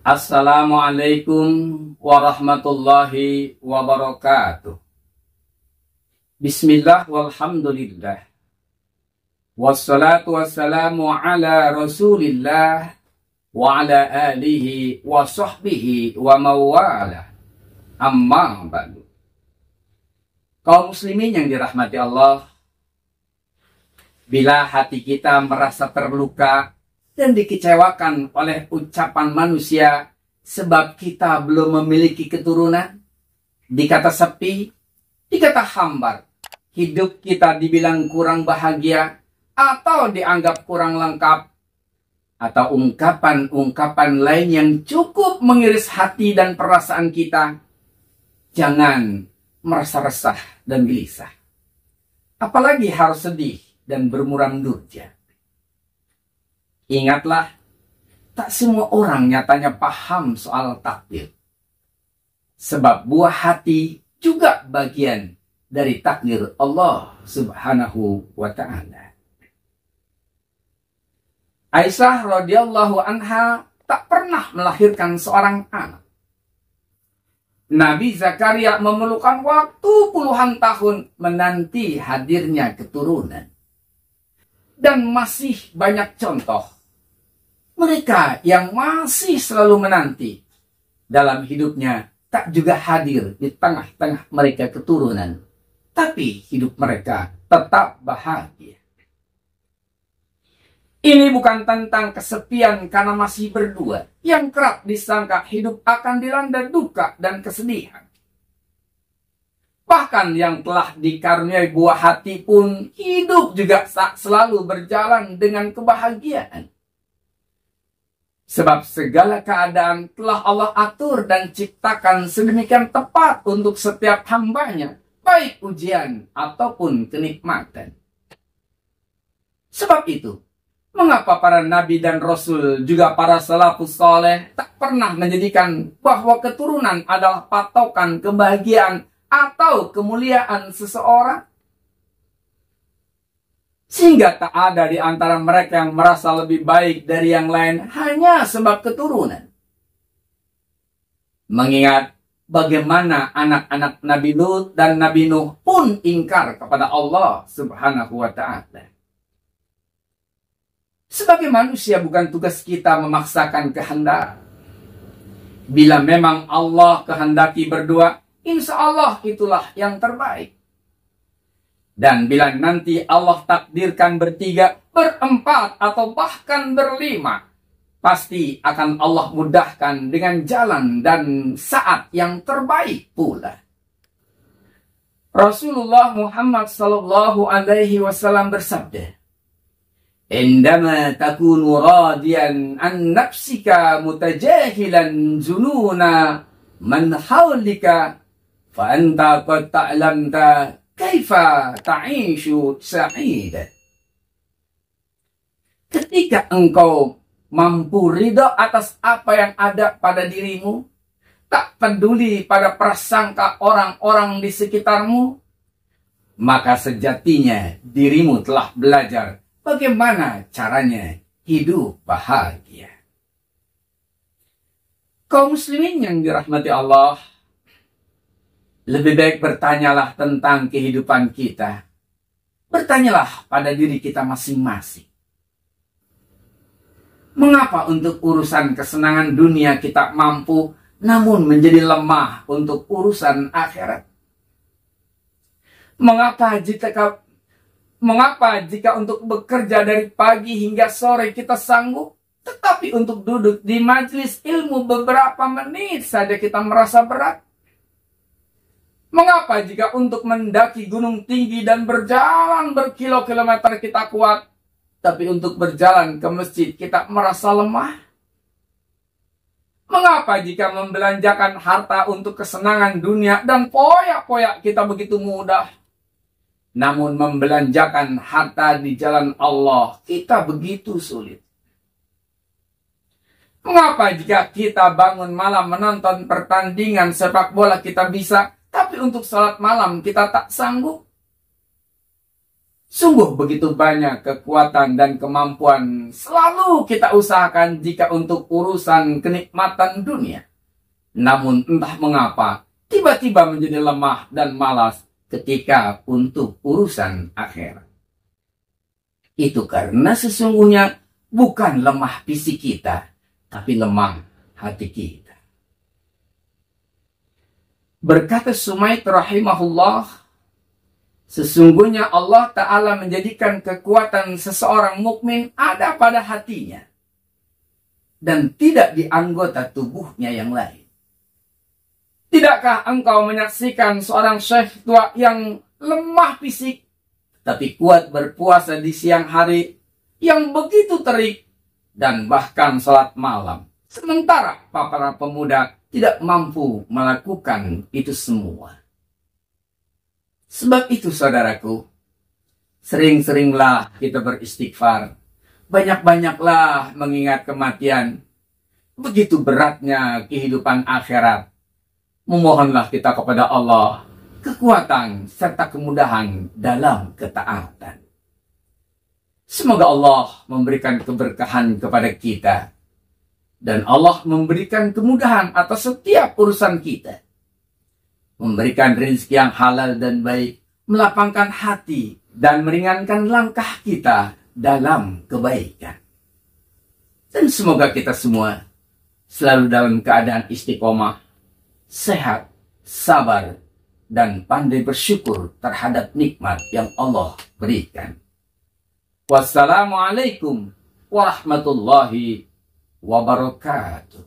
Assalamualaikum warahmatullahi wabarakatuh. Bismillah walhamdulillah. Wassalatu wassalamu ala rasulillah wa ala alihi wa sahbihi wa mawala. Amma ba'du. Kaum muslimin yang dirahmati Allah, bila hati kita merasa terluka dan dikecewakan oleh ucapan manusia sebab kita belum memiliki keturunan, dikata sepi, dikata hambar, hidup kita dibilang kurang bahagia atau dianggap kurang lengkap, atau ungkapan-ungkapan lain yang cukup mengiris hati dan perasaan kita, jangan merasa resah dan gelisah. Apalagi harus sedih dan bermuram durja. Ingatlah, tak semua orang nyatanya paham soal takdir. Sebab buah hati juga bagian dari takdir Allah Subhanahu wa ta'ala. Aisyah radhiyallahu anha tak pernah melahirkan seorang anak. Nabi Zakaria memerlukan waktu puluhan tahun menanti hadirnya keturunan. Dan masih banyak contoh mereka yang masih selalu menanti dalam hidupnya tak juga hadir di tengah-tengah mereka keturunan, tapi hidup mereka tetap bahagia. Ini bukan tentang kesepian karena masih berdua, yang kerap disangka hidup akan dilanda duka dan kesedihan. Bahkan yang telah dikaruniai buah hati pun hidup juga tak selalu berjalan dengan kebahagiaan. Sebab segala keadaan telah Allah atur dan ciptakan sedemikian tepat untuk setiap hambanya, baik ujian ataupun kenikmatan. Sebab itu, mengapa para nabi dan rasul juga para salafus saleh tak pernah menjadikan bahwa keturunan adalah patokan kebahagiaan atau kemuliaan seseorang? Sehingga tak ada di antara mereka yang merasa lebih baik dari yang lain hanya sebab keturunan. Mengingat bagaimana anak-anak Nabi Lut dan Nabi Nuh pun ingkar kepada Allah Subhanahu wa ta'ala. Sebagai manusia bukan tugas kita memaksakan kehendak. Bila memang Allah kehendaki berdua, insya Allah itulah yang terbaik. Dan bila nanti Allah takdirkan bertiga, berempat, atau bahkan berlima, pasti akan Allah mudahkan dengan jalan dan saat yang terbaik pula. Rasulullah Muhammad sallallahu alaihi wasallam bersabda, "Indama takunu radiyan an nafsika mutajahilan zununa man hawlika fa anta qad ta'lamta kaifa ta'ishu sa'ida." Ketika engkau mampu ridha atas apa yang ada pada dirimu, tak peduli pada prasangka orang-orang di sekitarmu, maka sejatinya dirimu telah belajar bagaimana caranya hidup bahagia. Kaum muslimin yang dirahmati Allah, lebih baik bertanyalah tentang kehidupan kita. Bertanyalah pada diri kita masing-masing. Mengapa untuk urusan kesenangan dunia kita mampu, namun menjadi lemah untuk urusan akhirat? Mengapa jika untuk bekerja dari pagi hingga sore kita sanggup, tetapi untuk duduk di majelis ilmu beberapa menit saja kita merasa berat? Mengapa jika untuk mendaki gunung tinggi dan berjalan berkilo-kilometer kita kuat, tapi untuk berjalan ke masjid kita merasa lemah? Mengapa jika membelanjakan harta untuk kesenangan dunia dan poyak-poyak kita begitu mudah, namun membelanjakan harta di jalan Allah kita begitu sulit? Mengapa jika kita bangun malam menonton pertandingan sepak bola kita bisa, tapi untuk salat malam kita tak sanggup? Sungguh begitu banyak kekuatan dan kemampuan selalu kita usahakan jika untuk urusan kenikmatan dunia. Namun entah mengapa, tiba-tiba menjadi lemah dan malas ketika untuk urusan akhirat. Itu karena sesungguhnya bukan lemah fisik kita, tapi lemah hati kita. Berkata Sumaid rahimahullah, sesungguhnya Allah Ta'ala menjadikan kekuatan seseorang mukmin ada pada hatinya dan tidak di anggota tubuhnya yang lain. Tidakkah engkau menyaksikan seorang syekh tua yang lemah fisik tapi kuat berpuasa di siang hari yang begitu terik dan bahkan salat malam, sementara para pemuda tidak mampu melakukan itu semua? Sebab itu saudaraku, sering-seringlah kita beristighfar, banyak-banyaklah mengingat kematian. Begitu beratnya kehidupan akhirat. Memohonlah kita kepada Allah kekuatan serta kemudahan dalam ketaatan. Semoga Allah memberikan keberkahan kepada kita dan Allah memberikan kemudahan atas setiap urusan kita. Memberikan rezeki yang halal dan baik, melapangkan hati dan meringankan langkah kita dalam kebaikan. Dan semoga kita semua selalu dalam keadaan istiqomah, sehat, sabar, dan pandai bersyukur terhadap nikmat yang Allah berikan. Wassalamualaikum warahmatullahi wabarakatuh.